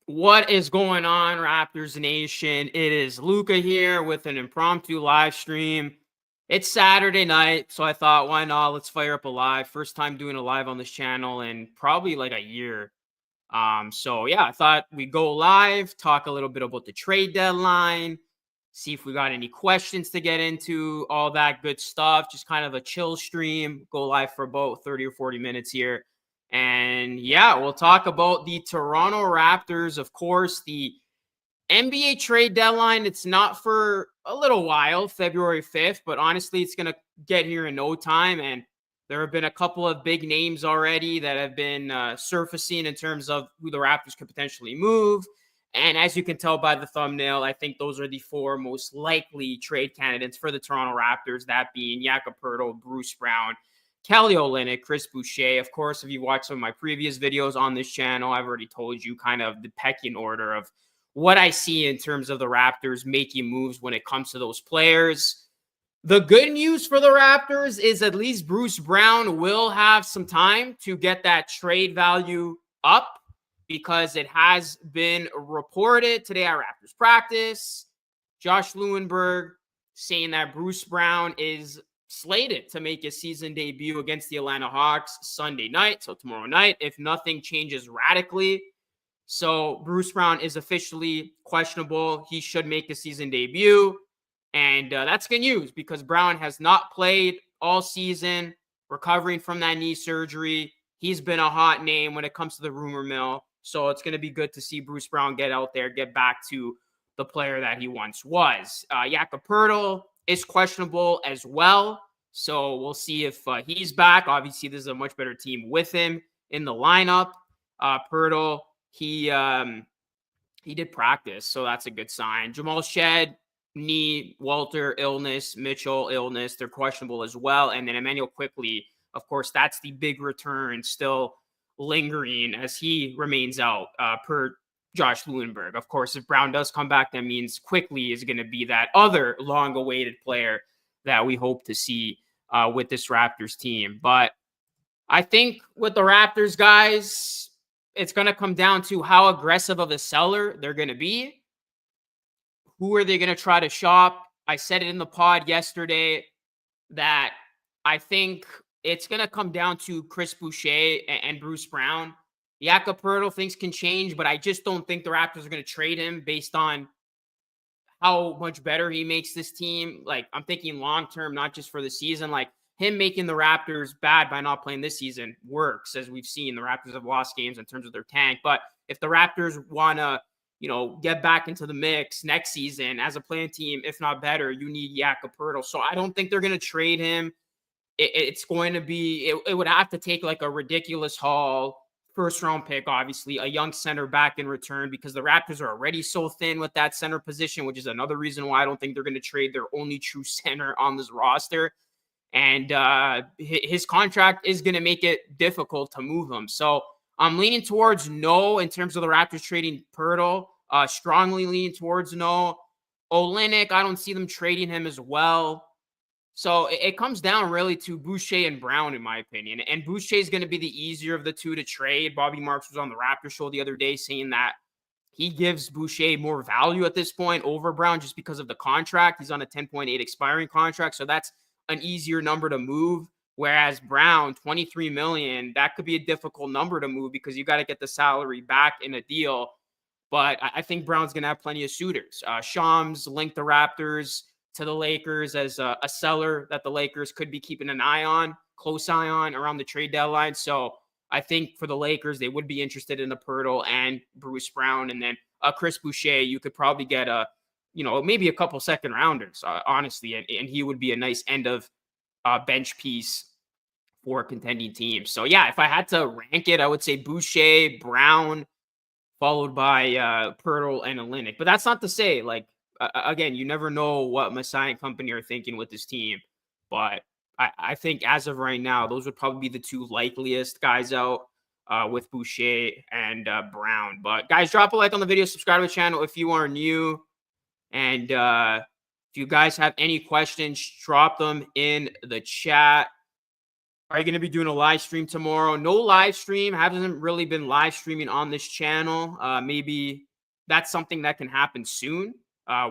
What is going on, Raptors Nation? It is Luca here with an impromptu live stream. It's Saturday night, so I thought, why not? Let's fire up a live. First time doing a live on this channel in probably like a year. So yeah, I thought we'd go live, talk a little bit about the trade deadline, see if we got any questions to get into, all that good stuff. Just kind of a chill stream. Go live for about 30 or 40 minutes here. And yeah, we'll talk about the Toronto Raptors. Of course, the NBA trade deadline, it's not for a little while, February 5th, but honestly, it's going to get here in no time. And there have been a couple of big names already that have been surfacing in terms of who the Raptors could potentially move. And as you can tell by the thumbnail, I think those are the four most likely trade candidates for the Toronto Raptors, that being Jakob Poeltl, Bruce Brown, Kelly Olynyk, Chris Boucher. Of course, if you watch some of my previous videos on this channel, I've already told you kind of the pecking order of what I see in terms of the Raptors making moves when it comes to those players. The good news for the Raptors is at least Bruce Brown will have some time to get that trade value up, because it has been reported today at Raptors practice, Josh Lewenberg saying that Bruce Brown is slated to make his season debut against the Atlanta Hawks Sunday night, so tomorrow night, if nothing changes radically. So Bruce Brown is officially questionable. He should make a season debut. And that's good news because Brown has not played all season, recovering from that knee surgery. He's been a hot name when it comes to the rumor mill. So it's going to be good to see Bruce Brown get out there, get back to the player that he once was. Jakob Poeltl is questionable as well. So we'll see if he's back. Obviously, this is a much better team with him in the lineup. Poeltl, he did practice, so that's a good sign. Jamal Shed, knee, Walter, illness, Mitchell, illness. They're questionable as well. And then Emmanuel Quickly, of course, that's the big return still lingering as he remains out per Josh Lewenberg. Of course, if Brown does come back, that means Quickly is going to be that other long-awaited player that we hope to see with this Raptors team. But I think with the Raptors, guys, it's going to come down to how aggressive of a seller they're going to be. Who are they going to try to shop? I said it in the pod yesterday that I think it's going to come down to Chris Boucher and Bruce Brown. Jakob Poeltl, things can change, but I just don't think the Raptors are going to trade him based on how much better he makes this team. Like, I'm thinking long-term, not just for the season. Like, him making the Raptors bad by not playing this season works. As we've seen, the Raptors have lost games in terms of their tank. But if the Raptors want to, get back into the mix next season as a playing team, if not better, you need Jakob Poeltl. So I don't think they're going to trade him. It's going to be, it would have to take like a ridiculous haul. First round pick, obviously, a young center back in return, because the Raptors are already so thin with that center position, which is another reason why I don't think they're going to trade their only true center on this roster. And his contract is going to make it difficult to move him. So I'm leaning towards no in terms of the Raptors trading Poeltl. Strongly lean towards no. Olynyk, I don't see them trading him as well. So it comes down really to Boucher and Brown, in my opinion. And Boucher is going to be the easier of the two to trade. Bobby Marks was on the Raptors show the other day saying that he gives Boucher more value at this point over Brown just because of the contract. He's on a 10.8 expiring contract, so that's an easier number to move. Whereas Brown, $23 million, that could be a difficult number to move because you got to get the salary back in a deal. But I think Brown's going to have plenty of suitors. Shams linked the Raptors to the Lakers as a seller that the Lakers could be keeping an close eye on around the trade deadline. So I think for the Lakers, they would be interested in the Poeltl and Bruce Brown. And then Chris Boucher, you could probably get maybe a couple second rounders, honestly. And he would be a nice end of bench piece for a contending team. So yeah, if I had to rank it, I would say Boucher, Brown, followed by Poeltl and Olynyk. But that's not to say, like, again, you never know what Masai and company are thinking with this team. But I think as of right now, those would probably be the two likeliest guys out with Boucher and Brown. But guys, drop a like on the video, subscribe to the channel if you are new. And if you guys have any questions, drop them in the chat. Are you going to be doing a live stream tomorrow? No live stream. Haven't really been live streaming on this channel. Maybe that's something that can happen soon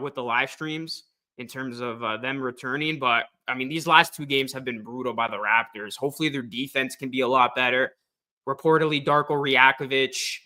with the live streams in terms of them returning. But I mean, these last two games have been brutal by the Raptors. Hopefully, their defense can be a lot better. Reportedly, Darko Rajakovic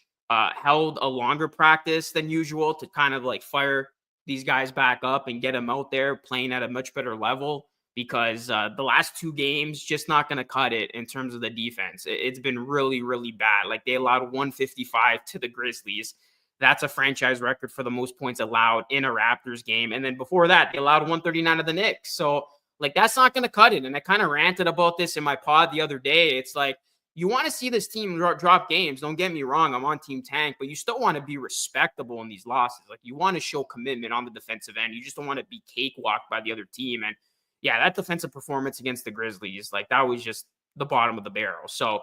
held a longer practice than usual to kind of like fire these guys back up and get them out there playing at a much better level, because the last two games just not going to cut it in terms of the defense. It's been really, really bad. Like, they allowed 155 to the Grizzlies. That's a franchise record for the most points allowed in a Raptors game. And then before that, they allowed 139 to the Knicks. So, like, that's not going to cut it. And I kind of ranted about this in my pod the other day. It's like, you want to see this team drop games. Don't get me wrong. I'm on Team Tank, but you still want to be respectable in these losses. Like, you want to show commitment on the defensive end. You just don't want to be cakewalked by the other team. And yeah, that defensive performance against the Grizzlies, like, that was just the bottom of the barrel. So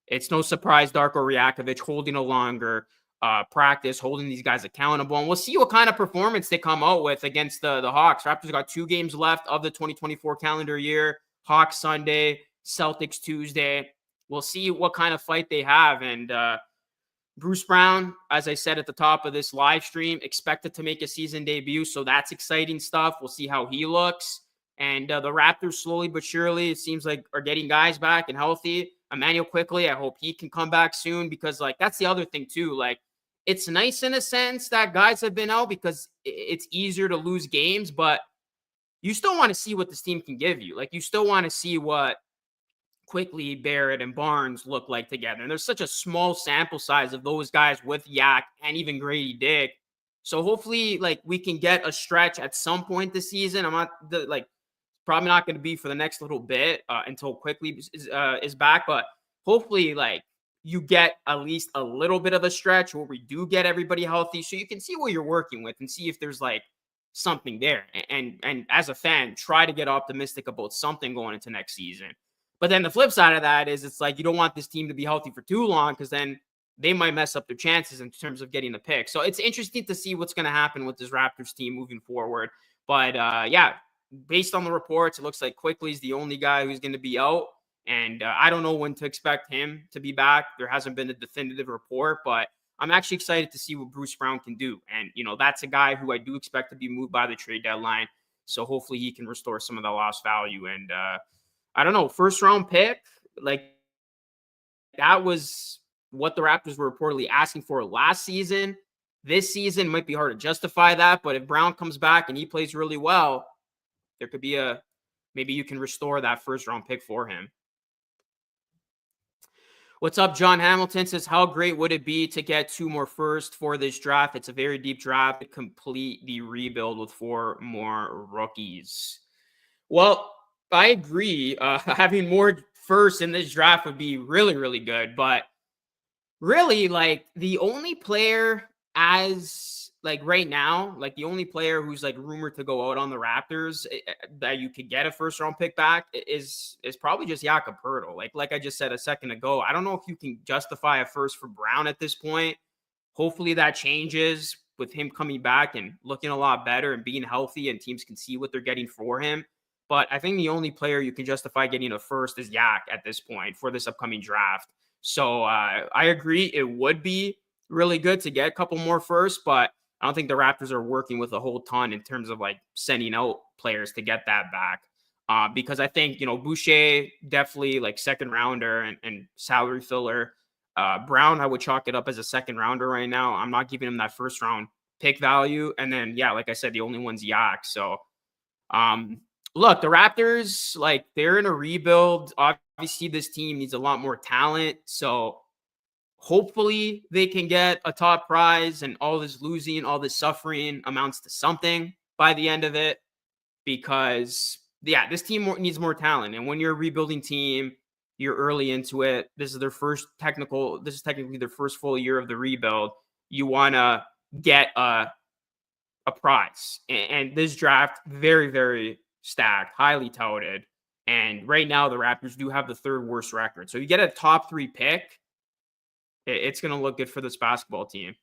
it's no surprise Darko Rajakovic holding a longer practice, holding these guys accountable. And we'll see what kind of performance they come out with against the Hawks. Raptors got 2 games left of the 2024 calendar year. Hawks Sunday, Celtics Tuesday. We'll see what kind of fight they have. And Bruce Brown, as I said at the top of this live stream, expected to make a season debut. So that's exciting stuff. We'll see how he looks. And the Raptors, slowly but surely, it seems like, are getting guys back and healthy. Emmanuel Quickly, I hope he can come back soon, because, like, that's the other thing too. Like, it's nice in a sense that guys have been out, because it's easier to lose games, but you still want to see what this team can give you. Like, you still want to see what Quickly, Barrett, and Barnes look like together. And there's such a small sample size of those guys with Yak and even Grady Dick. So hopefully, like, we can get a stretch at some point this season. I'm not probably not going to be for the next little bit until Quickly is back, but hopefully, like, you get at least a little bit of a stretch where we do get everybody healthy, so you can see what you're working with and see if there's like something there. And as a fan, try to get optimistic about something going into next season. But then the flip side of that is, it's like, you don't want this team to be healthy for too long, because then they might mess up their chances in terms of getting the pick. So it's interesting to see what's going to happen with this Raptors team moving forward. But yeah, based on the reports, it looks like Quickly is the only guy who's going to be out. And I don't know when to expect him to be back. There hasn't been a definitive report, but I'm actually excited to see what Bruce Brown can do. And, you know, that's a guy who I do expect to be moved by the trade deadline. So hopefully he can restore some of the lost value. And I don't know, first round pick, like, that was what the Raptors were reportedly asking for last season. This season might be hard to justify that, but if Brown comes back and he plays really well, there could be maybe you can restore that first round pick for him. What's up? John Hamilton says, how great would it be to get 2 more firsts for this draft? It's a very deep draft to complete the rebuild with 4 more rookies. Well, I agree. Having more firsts in this draft would be really, really good. But really, like, the only player right now, like, the only player who's like rumored to go out on the Raptors that you could get a first round pick back is probably just Jakob Poeltl. Like I just said a second ago, I don't know if you can justify a first for Brown at this point. Hopefully that changes with him coming back and looking a lot better and being healthy, and teams can see what they're getting for him. But I think the only player you can justify getting a first is Yak at this point for this upcoming draft. So I agree, it would be really good to get a couple more firsts, but I don't think the Raptors are working with a whole ton in terms of like sending out players to get that back. Because I think, you know, Boucher, definitely like second rounder and salary filler. Brown, I would chalk it up as a second rounder right now. I'm not giving him that first round pick value. And then, yeah, like I said, the only one's Yak. So, look, the Raptors, like, they're in a rebuild. Obviously, this team needs a lot more talent. So hopefully they can get a top prize, and all this losing, all this suffering amounts to something by the end of it. Because, yeah, this team needs more talent. And when you're a rebuilding team, you're early into it. This is technically their first full year of the rebuild. You want to get a prize. And this draft, very, very stacked, highly touted. And right now, the Raptors do have the 3rd worst record. So you get a top 3 pick, it's going to look good for this basketball team.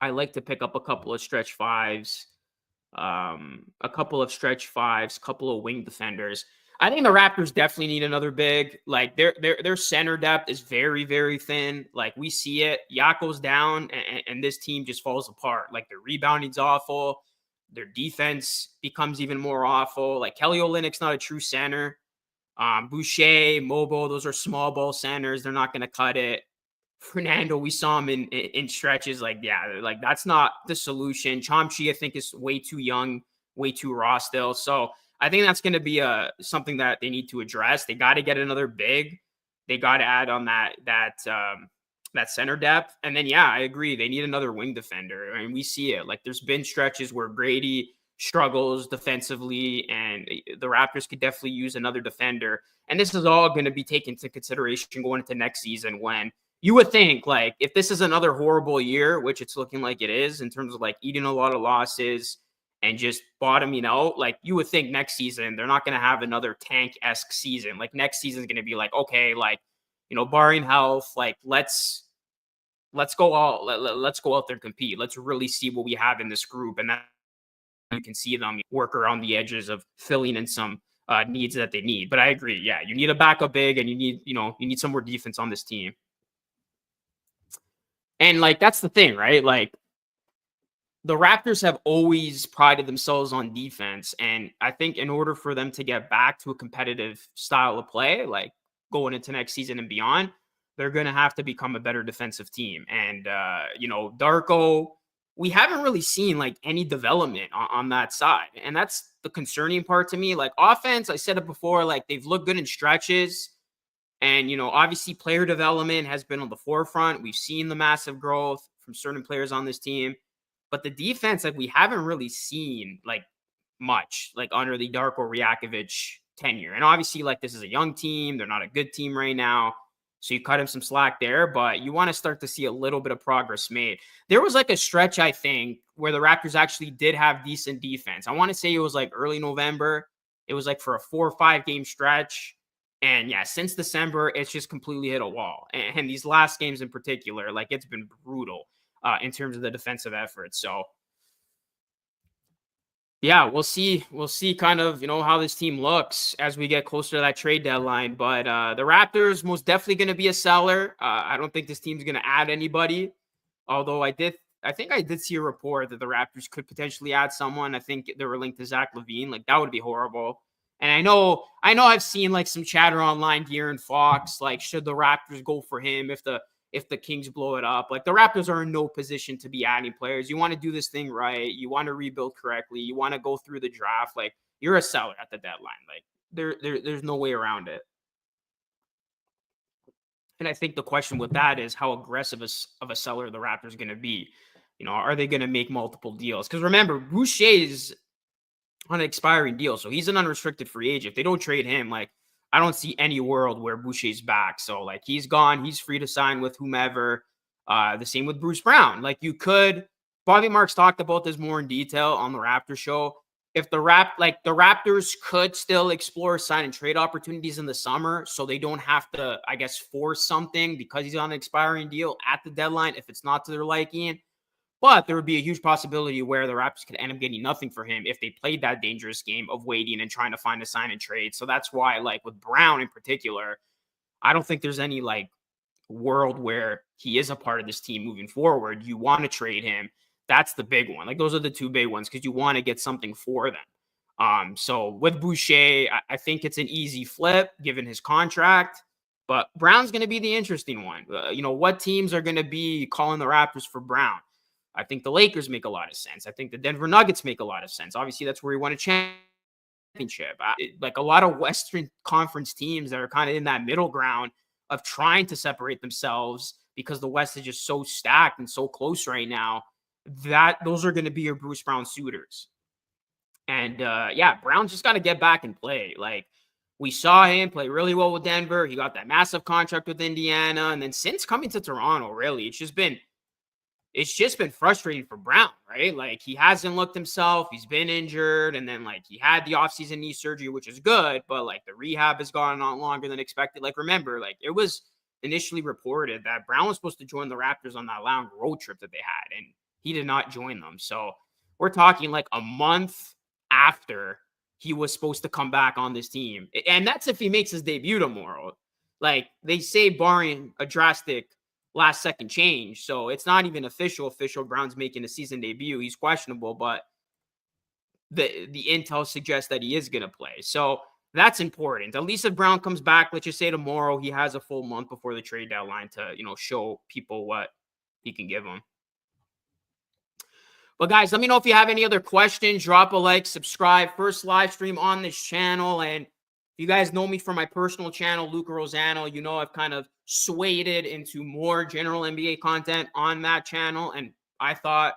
I like to pick up a couple of stretch fives, couple of wing defenders. I think the Raptors definitely need another big. Like their center depth is very, very thin. Like we see it. Yako's down, and this team just falls apart. Like their rebounding's awful. Their defense becomes even more awful. Like Kelly Olynyk's not a true center. Boucher, Mobo, those are small ball centers. They're not going to cut it. Fernando, we saw him in stretches. Like, yeah, like that's not the solution. Chomche, I think, is way too young, way too raw still. So I think that's going to be something that they need to address. They got to get another big. They got to add on that center depth. And then, yeah, I agree. They need another wing defender. I mean, we see it. Like, there's been stretches where Grady struggles defensively, and the Raptors could definitely use another defender. And this is all going to be taken into consideration going into next season, when you would think, like, if this is another horrible year, which it's looking like it is in terms of like eating a lot of losses and just bottoming out, like you would think next season they're not going to have another tank-esque season. Like next season is going to be like, okay, like, barring health, like let's go let's go out there and compete. Let's really see what we have in this group, and that you can see them work around the edges of filling in some needs that they need. But I agree, yeah, you need a backup big, and you need some more defense on this team. And like that's the thing, right? Like the Raptors have always prided themselves on defense, and I think in order for them to get back to a competitive style of play, like going into next season and beyond, they're going to have to become a better defensive team. And Darko, we haven't really seen like any development on that side, and that's the concerning part to me. Like offense, I said it before, like they've looked good in stretches. And, obviously player development has been on the forefront. We've seen the massive growth from certain players on this team. But the defense, like we haven't really seen like much like under the Darko Rajakovic tenure. And obviously, like this is a young team. They're not a good team right now. So you cut him some slack there, but you want to start to see a little bit of progress made. There was like a stretch, I think, where the Raptors actually did have decent defense. I want to say it was like early November. It was like for a 4 or 5 game stretch. And yeah, since December, it's just completely hit a wall. And these last games in particular, like it's been brutal in terms of the defensive effort. So yeah, we'll see. We'll see kind of, how this team looks as we get closer to that trade deadline. But the Raptors most definitely going to be a seller. I don't think this team's going to add anybody. Although I think I did see a report that the Raptors could potentially add someone. I think they were linked to Zach LaVine. Like that would be horrible. And I know I've seen like some chatter online, De'Aaron Fox, like should the Raptors go for him if the Kings blow it up? Like the Raptors are in no position to be adding players. You want to do this thing right. You want to rebuild correctly. You want to go through the draft. Like you're a seller at the deadline. Like there's no way around it. And I think the question with that is how aggressive of a seller the Raptors are going to be. Are they going to make multiple deals? Because remember, Boucher is on an expiring deal, so he's an unrestricted free agent. If they don't trade him, like I don't see any world where Boucher's back. So like he's gone, he's free to sign with whomever. The same with Bruce Brown. Like you could, Bobby Marks talked about this more in detail on the Raptor show. If the Raptors could still explore sign and trade opportunities in the summer, so they don't have to, I guess, force something because he's on an expiring deal at the deadline if it's not to their liking. But there would be a huge possibility where the Raptors could end up getting nothing for him if they played that dangerous game of waiting and trying to find a sign and trade. So that's why, like with Brown in particular, I don't think there's any like world where he is a part of this team moving forward. You want to trade him. That's the big one. Like those are the two big ones because you want to get something for them. So with Boucher, I think it's an easy flip given his contract. But Brown's going to be the interesting one. What teams are going to be calling the Raptors for Brown? I think the Lakers make a lot of sense. I think the Denver Nuggets make a lot of sense. Obviously, that's where we won a championship. Like a lot of Western Conference teams that are kind of in that middle ground of trying to separate themselves because the West is just so stacked and so close right now, that those are going to be your Bruce Brown suitors. And Brown's just got to get back and play. Like we saw him play really well with Denver. He got that massive contract with Indiana. And then since coming to Toronto, really, it's just been frustrating for Brown, right? Like he hasn't looked himself. He's been injured. And then like he had the offseason knee surgery, which is good, but like the rehab has gone on longer than expected. Like remember, like it was initially reported that Brown was supposed to join the Raptors on that long road trip that they had, and he did not join them. So we're talking like a month after he was supposed to come back on this team. And that's if he makes his debut tomorrow. Like they say, barring a drastic last second change. So it's not even official. Brown's making a season debut. He's questionable, but the intel suggests that he is going to play. So that's important. At least if Brown comes back, let's just say tomorrow, he has a full month before the trade deadline to, show people what he can give them. But guys, let me know if you have any other questions. Drop a like, subscribe. First live stream on this channel. And if you guys know me from my personal channel, Luca Rosano, I've kind of swayed it into more general NBA content on that channel. And I thought,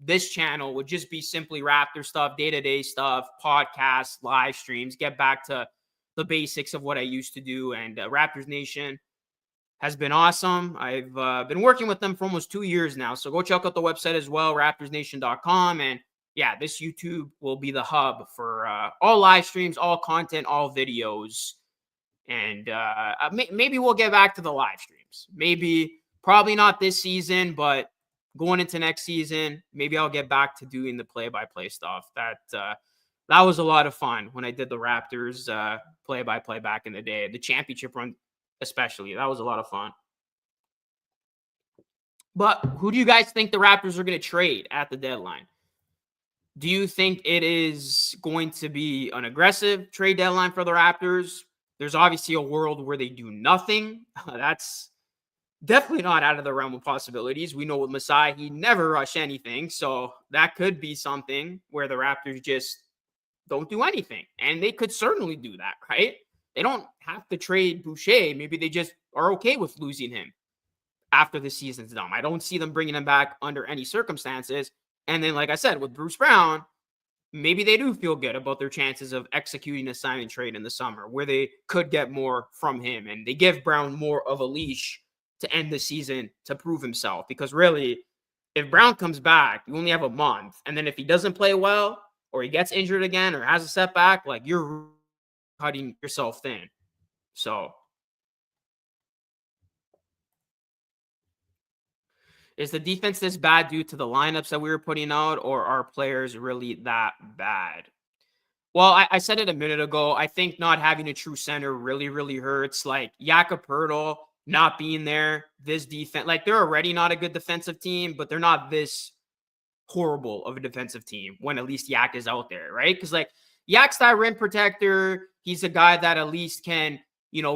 this channel would just be simply Raptor stuff, day-to-day stuff, podcasts, live streams, get back to the basics of what I used to do. And Raptors Nation has been awesome. I've been working with them for almost 2 years now. So go check out the website as well, raptorsnation.com. And yeah, this YouTube will be the hub for all live streams, all content, all videos. And maybe we'll get back to the live streams. Probably not this season, but going into next season, maybe I'll get back to doing the play-by-play stuff. That was a lot of fun when I did the Raptors play-by-play back in the day. The championship run especially. That was a lot of fun. But who do you guys think the Raptors are going to trade at the deadline? Do you think it is going to be an aggressive trade deadline for the Raptors? There's obviously a world where they do nothing. That's definitely not out of the realm of possibilities. We know with Masai, he never rush anything. So that could be something where the Raptors just don't do anything. And they could certainly do that, right? They don't have to trade Boucher. Maybe they just are okay with losing him after the season's done. I don't see them bringing him back under any circumstances. And then, like I said, with Bruce Brown, maybe they do feel good about their chances of executing a sign and trade in the summer where they could get more from him. And they give Brown more of a leash to end the season to prove himself. Because really, if Brown comes back, you only have a month. And then if he doesn't play well or he gets injured again or has a setback, like you're cutting yourself thin. So is the defense this bad due to the lineups that we were putting out, or are players really that bad? Well, I said it a minute ago. I think not having a true center really, really hurts. Like Jakob Poeltl not being there, this defense, like they're already not a good defensive team, but they're not this horrible of a defensive team when at least Yak is out there, right? Because like Yak's that rim protector. He's a guy that at least can,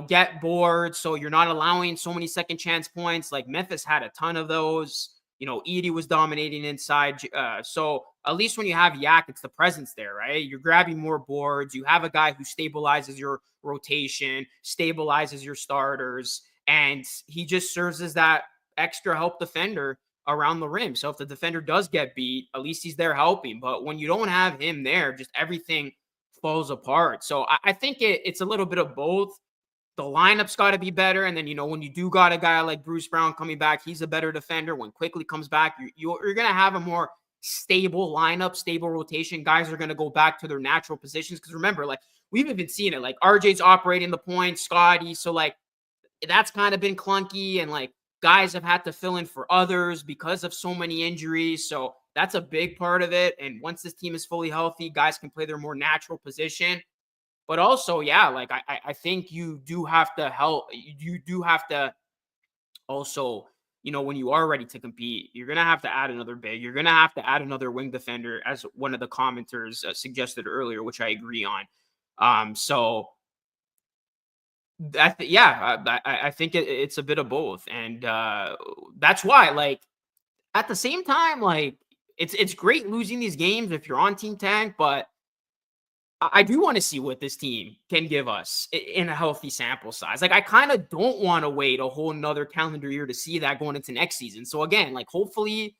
get bored. So you're not allowing so many second chance points. Like Memphis had a ton of those. Edie was dominating inside. So at least when you have Yak, it's the presence there, right? You're grabbing more boards. You have a guy who stabilizes your rotation, stabilizes your starters, and he just serves as that extra help defender around the rim. So if the defender does get beat, at least he's there helping. But when you don't have him there, just everything falls apart. So I think it's a little bit of both. The lineup's got to be better. And then, when you do got a guy like Bruce Brown coming back, he's a better defender. When Quickly comes back, you're going to have a more stable lineup, stable rotation. Guys are going to go back to their natural positions. Because remember, like, we've even seen it. Like, RJ's operating the point, Scottie. So, like, that's kind of been clunky. And, like, guys have had to fill in for others because of so many injuries. So that's a big part of it. And once this team is fully healthy, guys can play their more natural position. But also, yeah, like I think you do have to help. You do have to also, when you are ready to compete, you're going to have to add another big. You're going to have to add another wing defender, as one of the commenters suggested earlier, which I agree on. So I think it's a bit of both. And that's why, like, at the same time, like, it's great losing these games if you're on Team Tank, but I do want to see what this team can give us in a healthy sample size. Like, I kind of don't want to wait a whole nother calendar year to see that going into next season. So again, like, hopefully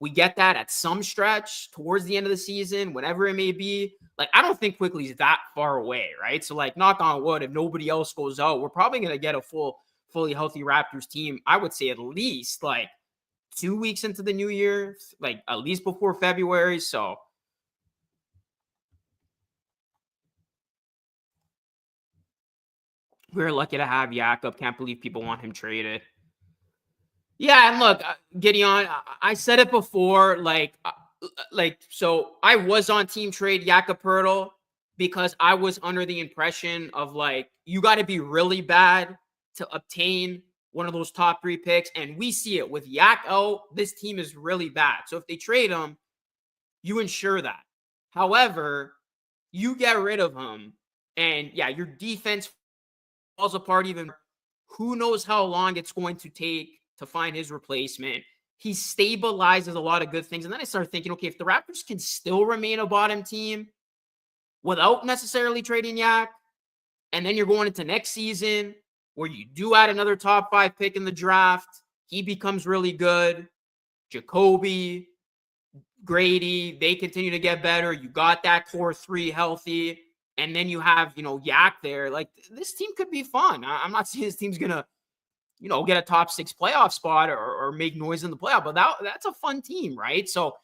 we get that at some stretch towards the end of the season, whatever it may be. Like, I don't think Quickly's that far away, right? So, like, knock on wood, if nobody else goes out, we're probably going to get a fully healthy Raptors team. I would say at least like 2 weeks into the new year, like at least before February. So we're lucky to have Jakob. Can't believe people want him traded. Yeah, and look, Gideon, I said it before, so I was on team trade Jakob Poeltl. because I was under the impression of like, you got to be really bad to obtain one of those top 3 picks. And we see it with Yak out. This team is really bad. So if they trade him, you ensure that. However, you get rid of him, and yeah, your defense falls apart even. Who knows how long it's going to take to find his replacement? He stabilizes a lot of good things. And then I started thinking, okay, if the Raptors can still remain a bottom team without necessarily trading Yak, and then you're going into next season where you do add another top 5 pick in the draft, he becomes really good. Jacoby, Grady, they continue to get better. You got that core 3 healthy. And then you have, Yak there. Like, this team could be fun. I'm not saying this team's going to, get a top 6 playoff spot or make noise in the playoff, but that's a fun team, right? So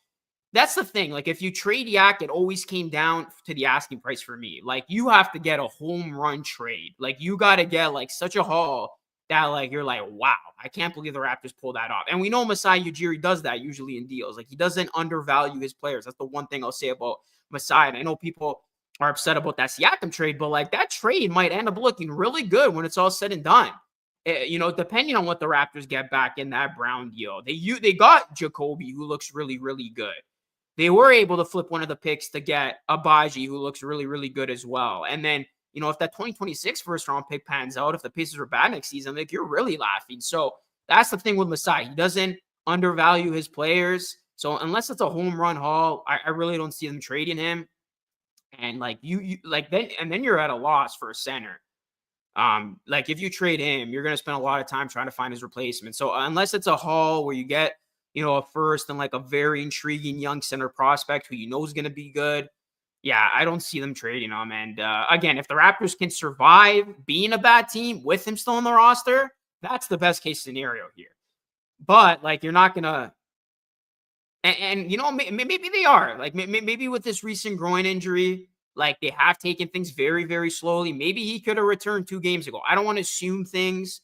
that's the thing. Like, if you trade Yak, it always came down to the asking price for me. Like, you have to get a home run trade. Like, you got to get, like, such a haul that, like, you're like, wow, I can't believe the Raptors pulled that off. And we know Masai Ujiri does that usually in deals. Like, he doesn't undervalue his players. That's the one thing I'll say about Masai. And I know people are upset about that Siakam trade, but, like, that trade might end up looking really good when it's all said and done. Depending on what the Raptors get back in that Brown deal. They got Jacoby, who looks really, really good. They were able to flip one of the picks to get Abaji, who looks really, really good as well. And then, if that 2026 first-round pick pans out, if the Pacers are bad next season, like, you're really laughing. So that's the thing with Masai. He doesn't undervalue his players. So unless it's a home run haul, I really don't see them trading him. And like then you're at a loss for a center. Like, if you trade him, you're going to spend a lot of time trying to find his replacement. So unless it's a haul where you get, a first and like a very intriguing young center prospect who is going to be good, yeah, I don't see them trading him. And again, if the Raptors can survive being a bad team with him still on the roster, that's the best case scenario here. But like, you're not going to, and maybe they are, like, maybe with this recent groin injury, like, they have taken things very, very slowly. Maybe he could have returned 2 games ago. I don't want to assume things,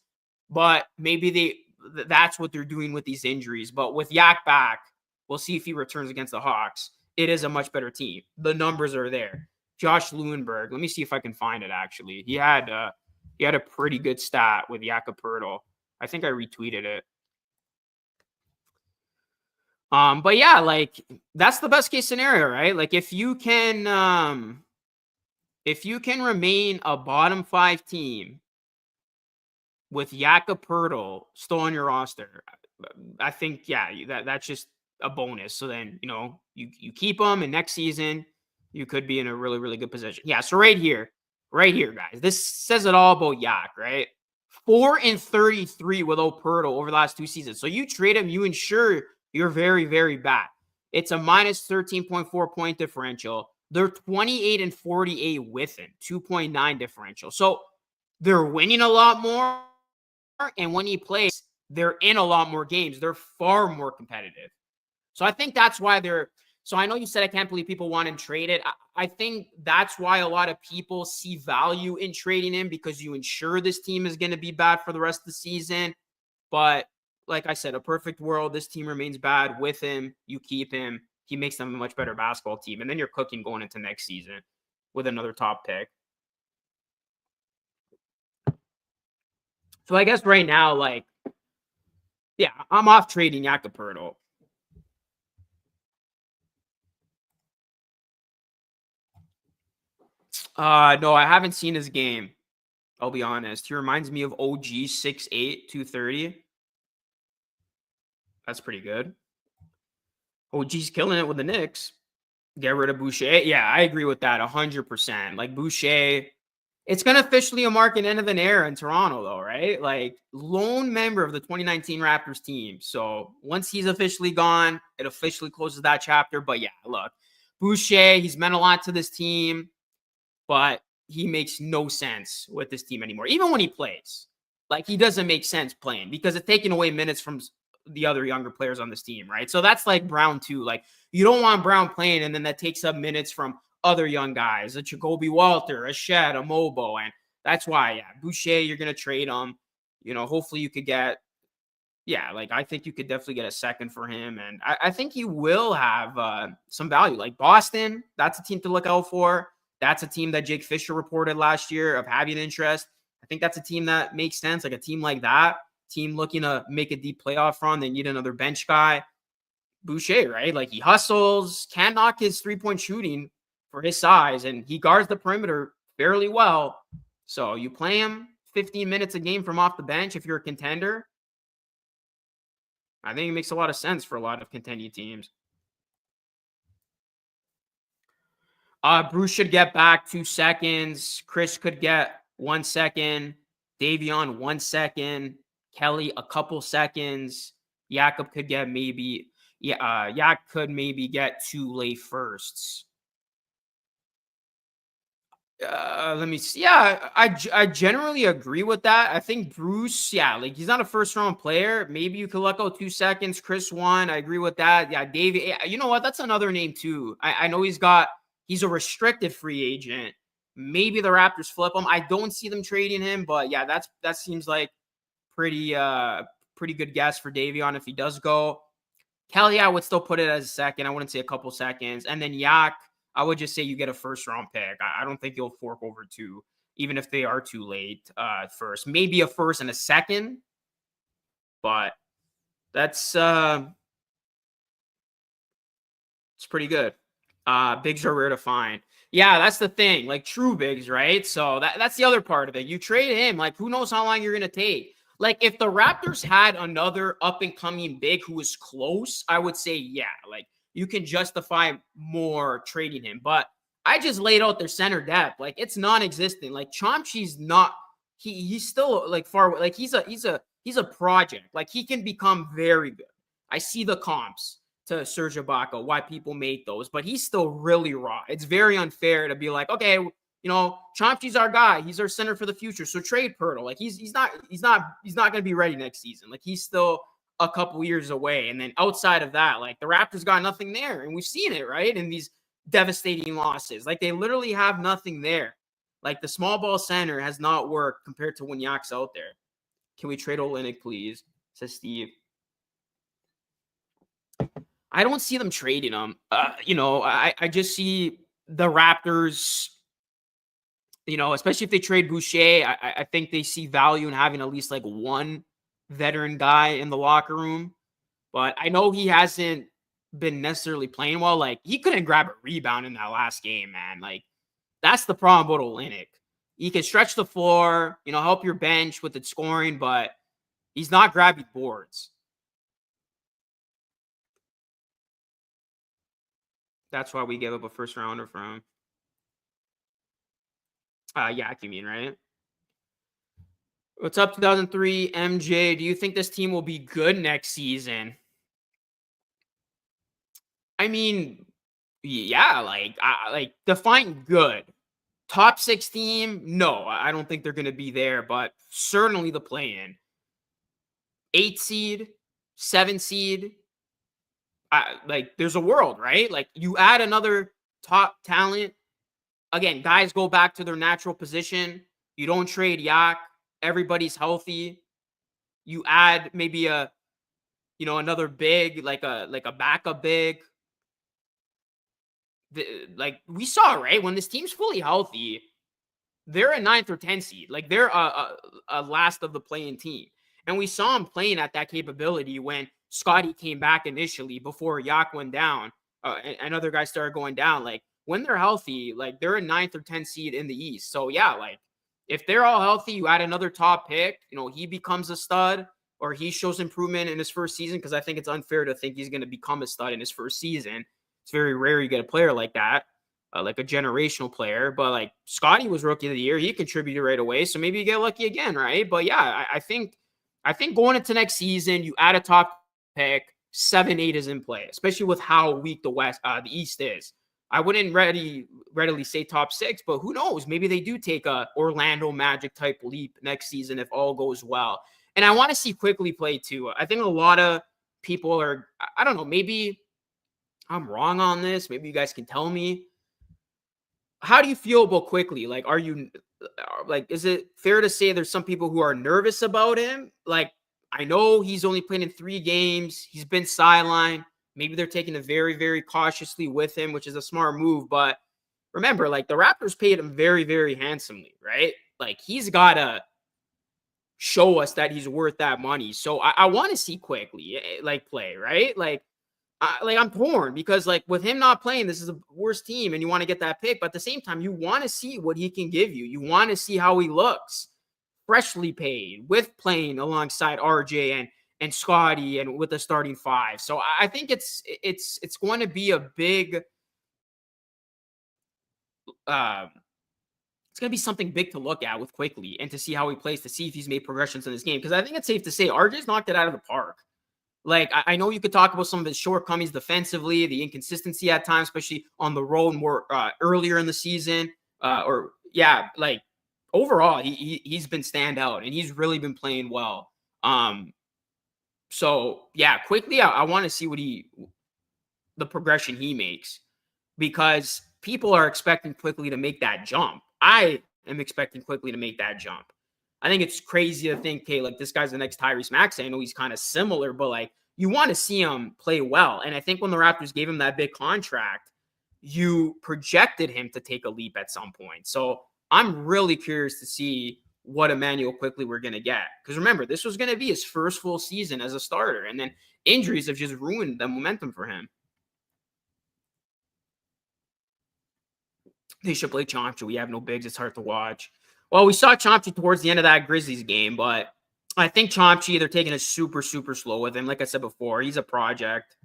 but maybe that's what they're doing with these injuries. But with Yak back, we'll see if he returns against the Hawks. It is a much better team. The numbers are there. Josh Lewenberg, let me see if I can find it, actually. He had a pretty good stat with Jakob Poeltl. I think I retweeted it. But yeah, like, that's the best case scenario, right? Like, if you can remain a bottom 5 team with Jakob Poeltl still on your roster, I think, yeah, that's just a bonus. So then, you keep them, and next season you could be in a really, really good position. Yeah. So right here, guys, this says it all about Yak, right? 4-33 without Poeltl over the last 2 seasons. So you trade him, you ensure you're very, very bad. It's a minus 13.4 point differential. They're 28-48 with him, 2.9 differential. So they're winning a lot more. And when he plays, they're in a lot more games. They're far more competitive. So I think that's why so I know you said I can't believe people want him traded. I think that's why a lot of people see value in trading him, because you ensure this team is going to be bad for the rest of the season. But like I said, a perfect world, this team remains bad with him. You keep him. He makes them a much better basketball team. And then you're cooking going into next season with another top pick. So I guess right now, like, yeah, I'm off trading Jakob Poeltl. No, I haven't seen his game. I'll be honest. He reminds me of OG 6'8", 230. That's pretty good. OG's killing it with the Knicks. Get rid of Boucher. Yeah, I agree with that 100%. Like, Boucher, it's going to officially mark an end of an era in Toronto, though, right? Like, lone member of the 2019 Raptors team. So once he's officially gone, it officially closes that chapter. But yeah, look, Boucher, he's meant a lot to this team, but he makes no sense with this team anymore. Even when he plays, like, he doesn't make sense playing because it's taking away minutes from the other younger players on this team, right? So that's like Brown too. Like, you don't want Brown playing, and then that takes up minutes from other young guys, a Jacoby Walter, a Shed, a Mobo. And that's why, yeah, Boucher, you're going to trade him. Hopefully you could get, yeah, like, I think you could definitely get a second for him. And I think he will have some value. Like, Boston, that's a team to look out for. That's a team that Jake Fisher reported last year of having interest. I think that's a team that makes sense. Like a team like that, team looking to make a deep playoff run, they need another bench guy. Boucher, right? Like he hustles, can knock his 3-point shooting for his size, and he guards the perimeter fairly well. So you play him 15 minutes a game from off the bench if you're a contender. I think it makes a lot of sense for a lot of contending teams. Bruce should get back 2 seconds. Chris could get 1 second. Davion 1 second. Kelly a couple seconds. Jakob could get maybe could maybe get 2 late firsts. Let me see. Yeah, I generally agree with that. I think Bruce, like he's not a first round player. Maybe you could let go 2 seconds. Chris 1. I agree with that. Yeah, Davey. You know what? That's another name too. I know he's a restricted free agent. Maybe the Raptors flip him. I don't see them trading him, but yeah, that seems like pretty good guess for Davion if he does go. Kelly, I would still put it as a second. I wouldn't say a couple seconds. And then Yak, I would just say you get a first round pick. I don't think you'll fork over 2, even if they are too late first. Maybe a first and a second, but that's it's pretty good. Bigs are rare to find. Yeah, that's the thing. Like true bigs, right? So that's the other part of it. You trade him, like who knows how long you're gonna take. Like if the Raptors had another up and coming big who was close, I would say yeah, like you can justify more trading him. But I just laid out their center depth, like it's non-existent. Like Chomche's not. He's still like far away. Like he's a project. Like he can become very good. I see the comps to Serge Ibaka, why people make those, but he's still really raw. It's very unfair to be like, okay, Chomche's our guy. He's our center for the future. So trade Poeltl. Like he's not going to be ready next season. Like he's still a couple years away. And then outside of that, like the Raptors got nothing there, and we've seen it, right? In these devastating losses, like they literally have nothing there. Like the small ball center has not worked compared to when Yak's out there. Can we trade Olynyk, please? Says Steve. I don't see them trading him. I just see the Raptors, especially if they trade Boucher, I think they see value in having at least like one veteran guy in the locker room. But I know he hasn't been necessarily playing well. Like he couldn't grab a rebound in that last game, man. Like that's the problem about Olynyk. He can stretch the floor, help your bench with its scoring, but he's not grabbing boards. That's why we gave up a first rounder from Yak, you mean, right? What's up, 2003 MJ? Do you think this team will be good next season? I mean, yeah, like define good. Top 6 team? No, I don't think they're going to be there, but certainly the play-in. 8 seed, 7 seed. Like there's a world, right? Like you add another top talent. Again, guys go back to their natural position. You don't trade Yak. Everybody's healthy. You add maybe another big, like a backup big. Like we saw, right? When this team's fully healthy, they're a 9th or 10th seed. Like they're a last of the playing team. And we saw them playing at that capability when Scottie came back initially before Yak went down and other guys started going down. Like when they're healthy, like they're a 9th or 10th seed in the East. So yeah, like if they're all healthy, you add another top pick, he becomes a stud or he shows improvement in his first season, because I think it's unfair to think he's going to become a stud in his first season. It's very rare you get a player like that, like a generational player. But like Scottie was rookie of the year. He contributed right away. So maybe you get lucky again, right? But yeah, I think going into next season, you add a top pick, 7-8 is in play, especially with how weak the East is. I wouldn't readily say top 6, but who knows? Maybe they do take a Orlando Magic type leap next season if all goes well. And I want to see Quickly play too. I think a lot of people are, I don't know, maybe I'm wrong on this. Maybe you guys can tell me. How do you feel about Quickly? Like, is it fair to say there's some people who are nervous about him? Like, I know he's only played in 3 games. He's been sidelined. Maybe they're taking it very, very cautiously with him, which is a smart move. But remember, like the Raptors paid him very, very handsomely, right? Like he's got to show us that he's worth that money. So I want to see quickly like play, right? Like I'm torn because like with him not playing, this is the worst team, and you want to get that pick, but at the same time, you want to see what he can give you. You want to see how he looks, freshly paid, with playing alongside RJ and Scottie, and with the starting five. So I think it's going to be a big uh, it's going to be something big to look at with quickly and to see how he plays, to see if he's made progressions in this game. Because I think it's safe to say RJ's knocked it out of the park. Like, I know you could talk about some of his shortcomings defensively, the inconsistency at times, especially on the road more earlier in the season. Like overall, he's been standout and he's really been playing well. So yeah, quickly, I want to see the progression he makes, because people are expecting quickly to make that jump. I am expecting quickly to make that jump. I think it's crazy to think, okay, like this guy's the next Tyrese Maxey. I know he's kind of similar, but like you want to see him play well. And I think when the Raptors gave him that big contract, you projected him to take a leap at some point. So I'm really curious to see what Emmanuel Quickly we're going to get. Because remember, this was going to be his first full season as a starter. And then injuries have just ruined the momentum for him. They should play Chomche. We have no bigs. It's hard to watch. Well, we saw Chomche towards the end of that Grizzlies game, but I think Chomche, they're taking it super, super slow with him. Like I said before, he's a project.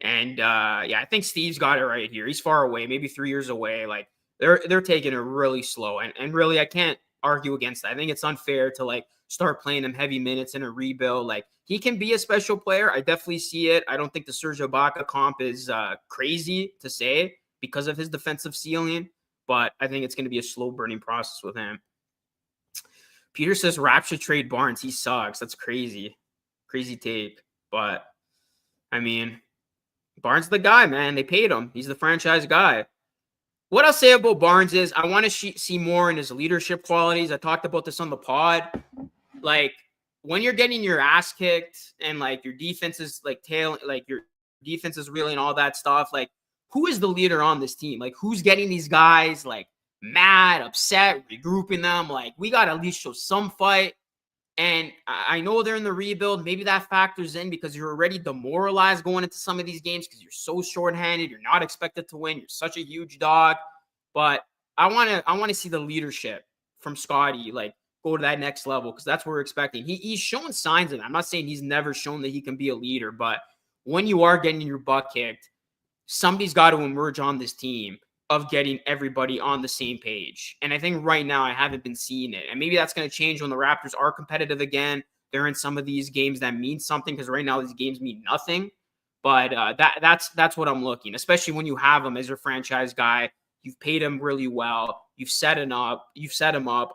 And I think Steve's got it right here. He's far away, maybe 3 years away. Like they're taking it really slow. And really, I can't argue against that. I think it's unfair to like start playing him heavy minutes in a rebuild. Like he can be a special player. I definitely see it. I don't think the Serge Ibaka comp is crazy to say because of his defensive ceiling, but I think it's going to be a slow burning process with him. Peter says Raps should trade Barnes. He sucks. That's crazy. Crazy take. But, I mean, Barnes the guy, man. They paid him. He's the franchise guy. What I'll say about Barnes is I want to see more in his leadership qualities. I talked about this on the pod. Like, when you're getting your ass kicked and, like, your defense is, like, your defense is reeling, all that stuff, like, who is the leader on this team? Like, who's getting these guys, like, mad, upset, regrouping them? Like, we got to at least show some fight. And I know they're in the rebuild. Maybe that factors in because you're already demoralized going into some of these games because you're so shorthanded. You're not expected to win. You're such a huge dog. But I want to see the leadership from Scottie, like, go to that next level, because that's what we're expecting. He's shown signs of that. I'm not saying he's never shown that he can be a leader, but when you are getting your butt kicked, somebody's got to emerge on this team of getting everybody on the same page. And I think right now I haven't been seeing it. And maybe that's going to change when the Raptors are competitive again. They're in some of these games that mean something, because right now these games mean nothing. But that's what I'm looking, especially when you have him as your franchise guy. You've paid him really well. You've set him up.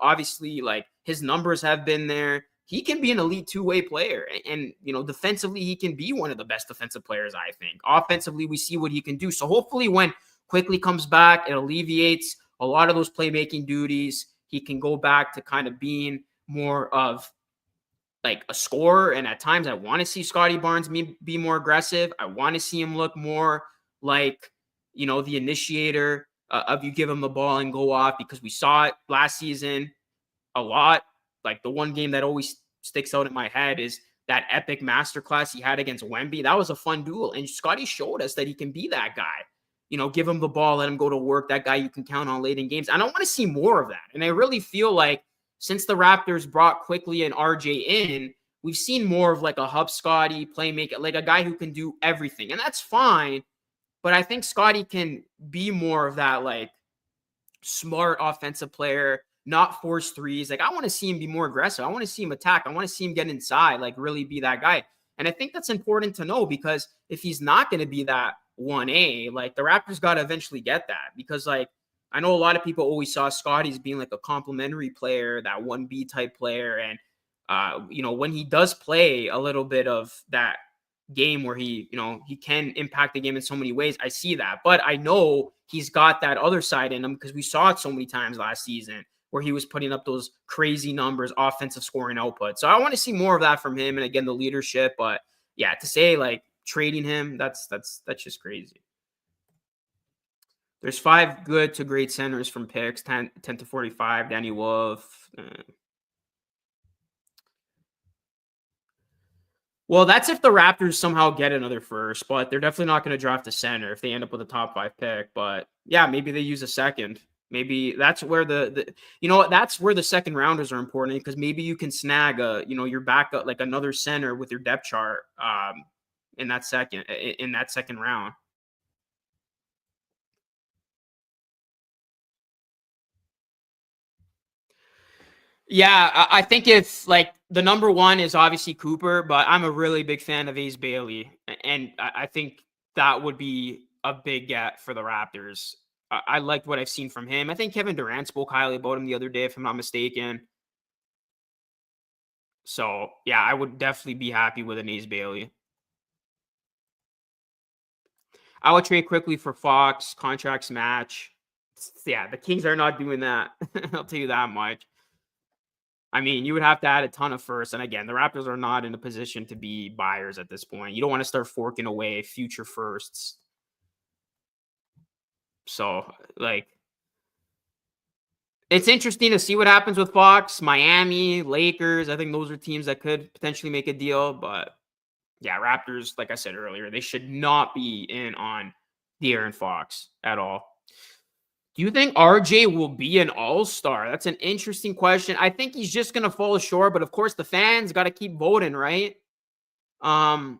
Obviously, like, his numbers have been there. He can be an elite two-way player. And, defensively, he can be one of the best defensive players, I think. Offensively, we see what he can do. So hopefully when Quickly comes back, it alleviates a lot of those playmaking duties. He can go back to kind of being more of like a scorer. And at times I want to see Scottie Barnes be more aggressive. I want to see him look more like, the initiator of you give him the ball and go off, because we saw it last season a lot. Like the one game that always sticks out in my head is that epic masterclass he had against Wemby. That was a fun duel. And Scottie showed us that he can be that guy. Give him the ball, let him go to work. That guy you can count on late in games. And I want to see more of that. And I really feel like since the Raptors brought Quickly and RJ in, we've seen more of like a hub Scottie playmaker, like a guy who can do everything. And that's fine. But I think Scottie can be more of that, like, smart offensive player, not force threes. Like, I want to see him be more aggressive. I want to see him attack. I want to see him get inside, like really be that guy. And I think that's important to know, because if he's not going to be that 1A, like, the Raptors got to eventually get that, because, like, I know a lot of people always saw Scottie as being like a complimentary player, that 1B type player. And, when he does play a little bit of that game where he can impact the game in so many ways, I see that. But I know he's got that other side in him, because we saw it so many times last season where he was putting up those crazy numbers, offensive scoring output. So I want to see more of that from him. And again, the leadership. But yeah, to say like trading him, that's just crazy. There's 5 good to great centers from picks, 10 to 45, Danny Wolf. Well, that's if the Raptors somehow get another first, but they're definitely not going to draft a center if they end up with a top 5 pick. But yeah, maybe they use a second. Maybe that's where that's where the second rounders are important, because maybe you can snag your backup, like another center with your depth chart in that second round. Yeah, I think it's like the number one is obviously Cooper, but I'm a really big fan of Ace Bailey, and I think that would be a big get for the Raptors. I liked what I've seen from him. I think Kevin Durant spoke highly about him the other day, if I'm not mistaken. So yeah, I would definitely be happy with an Ace Bailey. I would trade quickly for Fox. Contracts match. Yeah, the Kings are not doing that. I'll tell you that much. I mean, you would have to add a ton of firsts. And again, the Raptors are not in a position to be buyers at this point. You don't want to start forking away future firsts. So, like, it's interesting to see what happens with Fox, Miami, Lakers. I think those are teams that could potentially make a deal. But yeah, Raptors, like I said earlier, they should not be in on De'Aaron Fox at all. Do you think RJ will be an all-star? That's an interesting question. I think he's just going to fall short, but of course the fans got to keep voting, right? I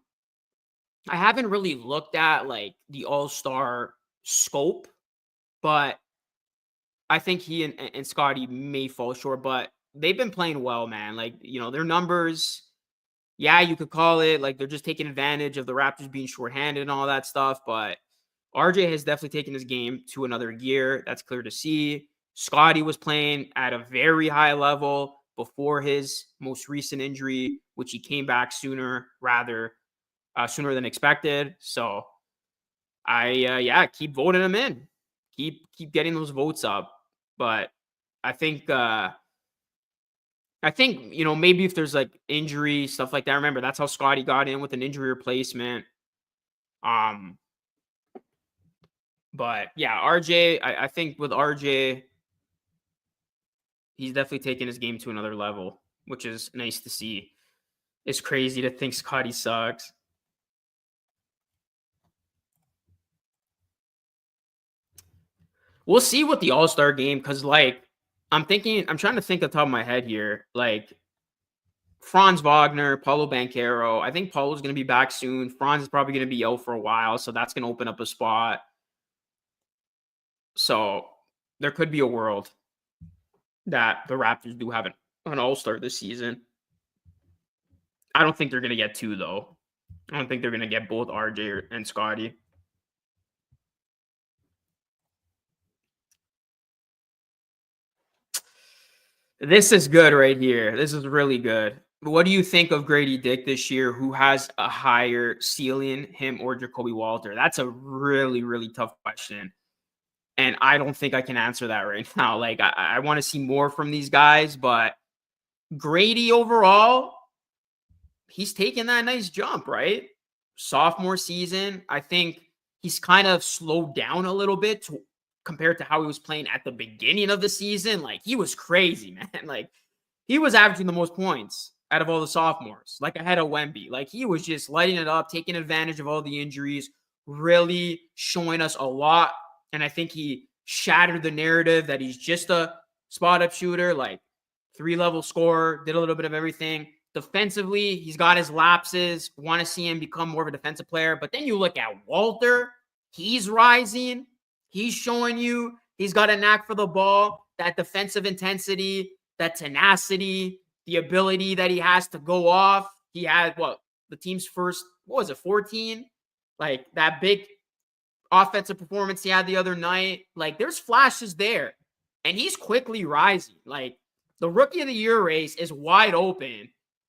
haven't really looked at like the all-star scope, but I think he and Scottie may fall short, but they've been playing well, man. Like, their numbers, yeah, you could call it like they're just taking advantage of the Raptors being shorthanded and all that stuff, but RJ has definitely taken his game to another gear. That's clear to see. Scottie was playing at a very high level before his most recent injury, which he came back sooner than expected. So keep voting him in. Keep getting those votes up. But I think maybe if there's like injury stuff like that. Remember, that's how Scottie got in with an injury replacement. But yeah, RJ, I think with RJ, he's definitely taken his game to another level, which is nice to see. It's crazy to think Scottie sucks. We'll see with the All-Star game, because like I'm trying to think off the top of my head here. Like Franz Wagner, Paulo Banchero. I think Paulo's going to be back soon. Franz is probably going to be out for a while, so that's going to open up a spot. So there could be a world that the Raptors do have an all-star this season. I don't think they're going to get 2, though. I don't think they're going to get both RJ and Scottie. This is good right here. This is really good. What do you think of Grady Dick this year? Who has a higher ceiling, him or Jakob Poeltl? That's a really, really tough question. And I don't think I can answer that right now. Like, I want to see more from these guys, but Grady overall, he's taken that nice jump, right? Sophomore season, I think he's kind of slowed down a little bit compared to how he was playing at the beginning of the season. Like, he was crazy, man. Like, he was averaging the most points out of all the sophomores, like ahead of Wemby. Like, he was just lighting it up, taking advantage of all the injuries, really showing us a lot. And I think he shattered the narrative that he's just a spot-up shooter, like 3-level scorer, did a little bit of everything. Defensively, he's got his lapses. Want to see him become more of a defensive player. But then you look at Walter. He's rising. He's showing you he's got a knack for the ball, that defensive intensity, that tenacity, the ability that he has to go off. He had, the team's first, 14? Like, that big offensive performance he had the other night. Like, there's flashes there. And he's quickly rising. Like, the Rookie of the Year race is wide open.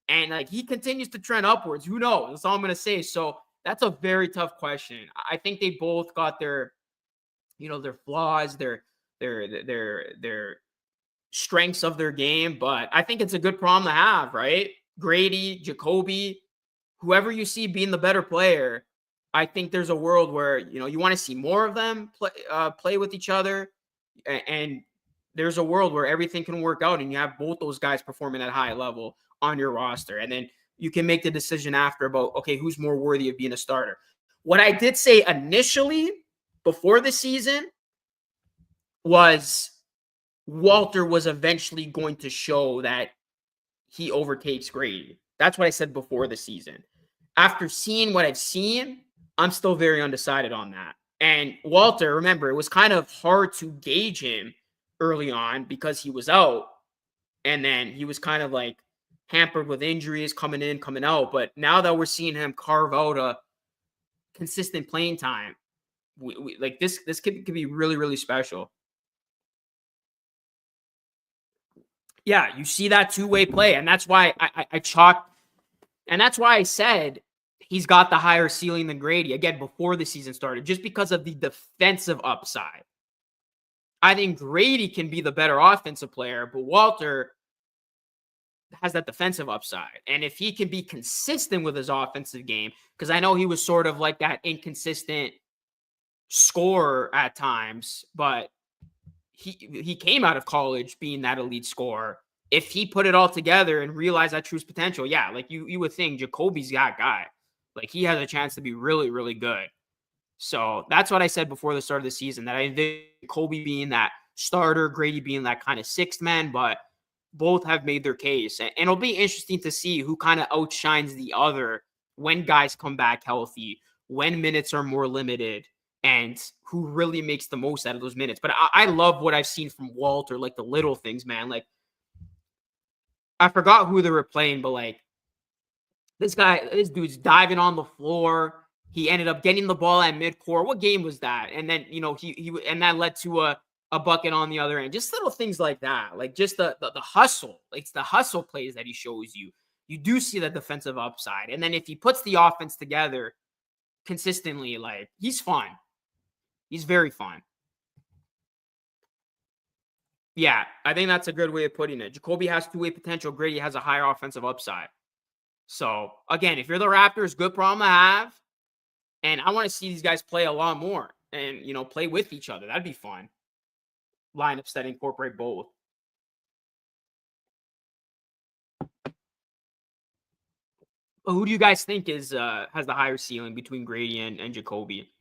And, like, he continues to trend upwards. Who knows? That's all I'm going to say. So, that's a very tough question. I think they both got their flaws, their strengths of their game. But I think it's a good problem to have, right? Grady, Jacoby, whoever you see being the better player, I think there's a world where, you want to see more of them play with each other. And there's a world where everything can work out and you have both those guys performing at a high level on your roster. And then you can make the decision after about, okay, who's more worthy of being a starter. What I did say initially before the season was Walter was eventually going to show that he overtakes Grady. That's what I said before the season. After seeing what I've seen, I'm still very undecided on that. And Walter, remember, it was kind of hard to gauge him early on because he was out. And then he was kind of like hampered with injuries coming in, coming out. But now that we're seeing him carve out a consistent playing time, we like this could be really, really special. Yeah, you see that two-way play. And that's why I chalked, and that's why I said he's got the higher ceiling than Grady, again, before the season started, just because of the defensive upside. I think Grady can be the better offensive player, but Walter has that defensive upside. And if he can be consistent with his offensive game, because I know he was sort of like that inconsistent scorer at times, but he came out of college being that elite scorer. If he put it all together and realized that true potential, yeah, like you would think Jacoby's that guy. Like he has a chance to be really, really good. So that's what I said before the start of the season, that I envision Jacoby being that starter, Grady being that kind of sixth man, but both have made their case. And it'll be interesting to see who kind of outshines the other when guys come back healthy, when minutes are more limited, and who really makes the most out of those minutes. But I love what I've seen from Walter, like the little things, man. Like, I forgot who they were playing, but like this dude's diving on the floor. He ended up getting the ball at midcourt. What game was that? And then, and that led to a bucket on the other end. Just little things like that. Like just the hustle. Like it's the hustle plays that he shows you. You do see the defensive upside. And then if he puts the offense together consistently, like he's fun. He's very fun. Yeah, I think that's a good way of putting it. Jacoby has two-way potential. Grady has a higher offensive upside. So, again, if you're the Raptors, good problem to have. And I want to see these guys play a lot more and, play with each other. That'd be fun. Lineups that incorporate both. But who do you guys think has the higher ceiling between Grady and Jacoby?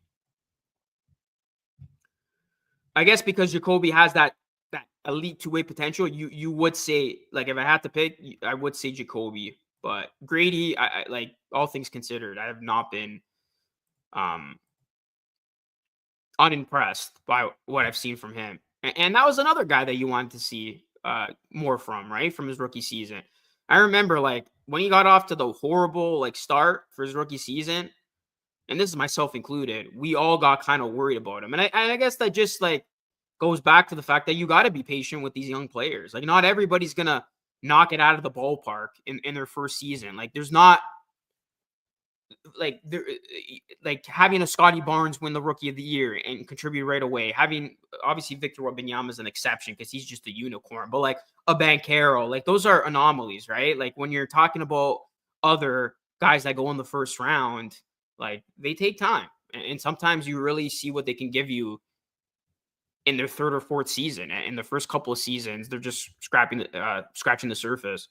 I guess because Jacoby has that elite two-way potential, you would say, like, if I had to pick, I would say Jacoby. But Grady, I like, all things considered, I have not been unimpressed by what I've seen from him. And that was another guy that you wanted to see more from, right? From his rookie season. I remember, like, when he got off to the horrible, like, start for his rookie season, and this is myself included, we all got kind of worried about him. And I guess that just, like, goes back to the fact that you got to be patient with these young players. Like, not everybody's going to knock it out of the ballpark in their first season. Like, there's not, like having a Scottie Barnes win the Rookie of the Year and contribute right away. Having, obviously, Victor Wembanyama is an exception because he's just a unicorn. But, like, a Banchero, like, those are anomalies, right? Like, when you're talking about other guys that go in the first round, like, they take time. And sometimes you really see what they can give you in their third or fourth season. In the first couple of seasons, they're just scratching the surface.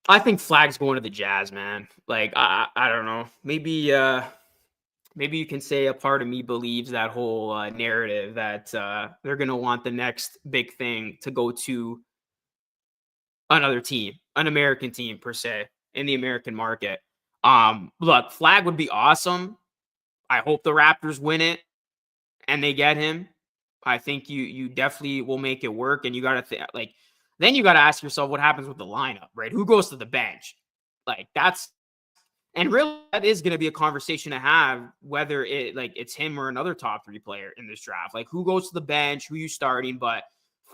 I think Flag's going to the Jazz, man. Like, I don't know. Maybe you can say a part of me believes that whole narrative that they're going to want the next big thing to go to another team, an American team per se, in the American market. Look, Flag would be awesome. I hope the Raptors win it and they get him. I think you definitely will make it work. And you got to then you got to ask yourself what happens with the lineup, right? Who goes to the bench? Like, and really that is going to be a conversation to have, whether it's him or another top 3 player in this draft. Like, who goes to the bench? Who you starting? But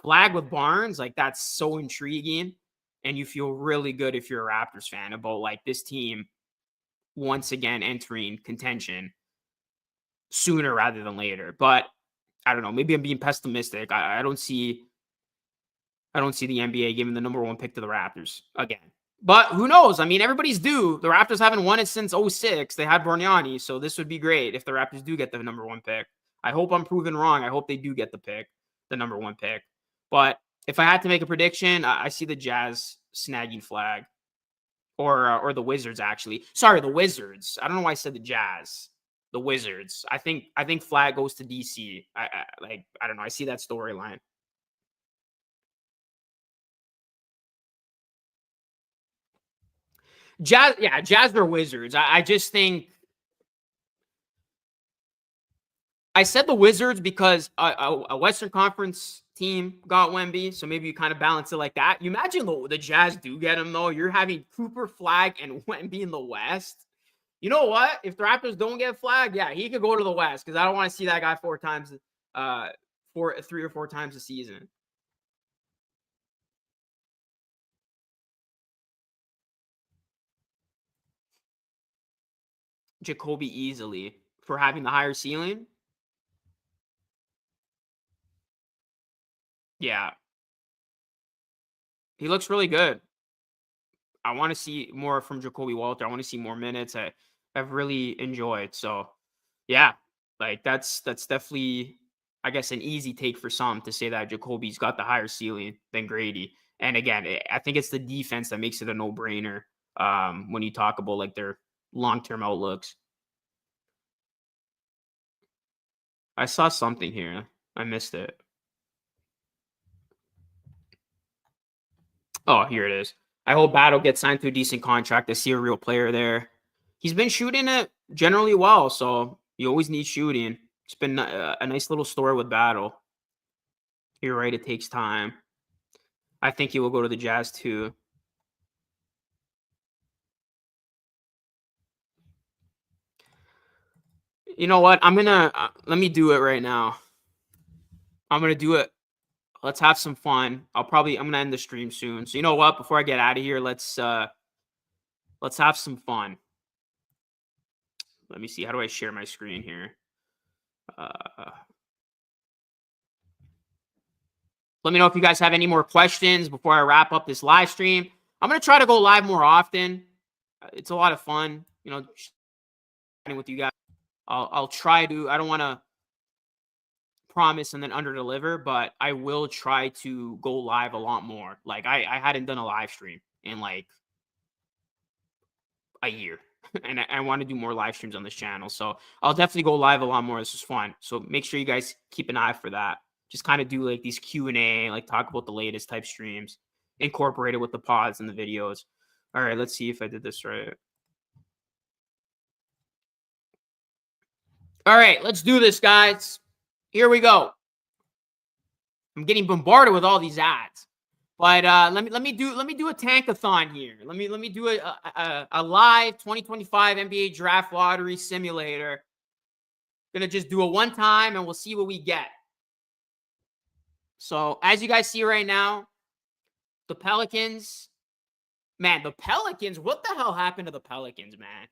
Flag with Barnes, like, that's so intriguing. And you feel really good if you're a Raptors fan about, like, this team once again entering contention sooner rather than later. But I don't know. Maybe I'm being pessimistic. I don't see I don't see the NBA giving the number 1 pick to the Raptors again. But who knows? I mean, everybody's due. The Raptors haven't won it since 06. They had Bargnani, so this would be great if the Raptors do get the number 1 pick. I hope I'm proven wrong. I hope they do get the number 1 pick. But if I had to make a prediction, I see the Jazz snagging Flag. Or the Wizards, actually. Sorry, the Wizards. I don't know why I said the Jazz. The Wizards. I think Flag goes to DC. I don't know. I see that storyline. Jazz or Wizards. I just think I said the Wizards because a Western Conference team got Wemby, so maybe you kind of balance it like that. You imagine the Jazz do get him, though. You're having Cooper, Flag, and Wemby in the West. You know what? If the Raptors don't get Flag, yeah, he could go to the West because I don't want to see that guy 3 or 4 times a season. Jacoby easily for having the higher ceiling. Yeah, he looks really good. I want to see more from Jakob Poeltl. I want to see more minutes. I've really enjoyed. So, yeah, like that's definitely, I guess, an easy take for some to say that Jacoby's got the higher ceiling than Grady. And again, I think it's the defense that makes it a no-brainer when you talk about like their long-term outlooks. I saw something here. I missed it. Oh, here it is. I hope Battle gets signed to a decent contract. I see a real player there. He's been shooting it generally well, so you always need shooting. It's been a nice little story with Battle. You're right, it takes time. I think he will go to the Jazz too. You know what? I'm gonna let me do it right now. I'm gonna do it. Let's have some fun. I'm gonna end the stream soon. So you know what? Before I get out of here, let's have some fun. Let me see. How do I share my screen here? Let me know if you guys have any more questions before I wrap up this live stream. I'm going to try to go live more often. It's a lot of fun, chatting with you guys. I'll try to. I don't want to promise and then under deliver, but I will try to go live a lot more. Like I hadn't done a live stream in like a year. And I want to do more live streams on this channel. So I'll definitely go live a lot more. This is fun. So make sure you guys keep an eye for that. Just kind of do like these Q&A, like talk about the latest type streams, incorporate it with the pods and the videos. All right, let's see if I did this right. All right, let's do this, guys. Here we go. I'm getting bombarded with all these ads. But let me do a tankathon here. Let me do a live 2025 NBA draft lottery simulator. Gonna just do it one time and we'll see what we get. So as you guys see right now, the Pelicans, man, what the hell happened to the Pelicans, man?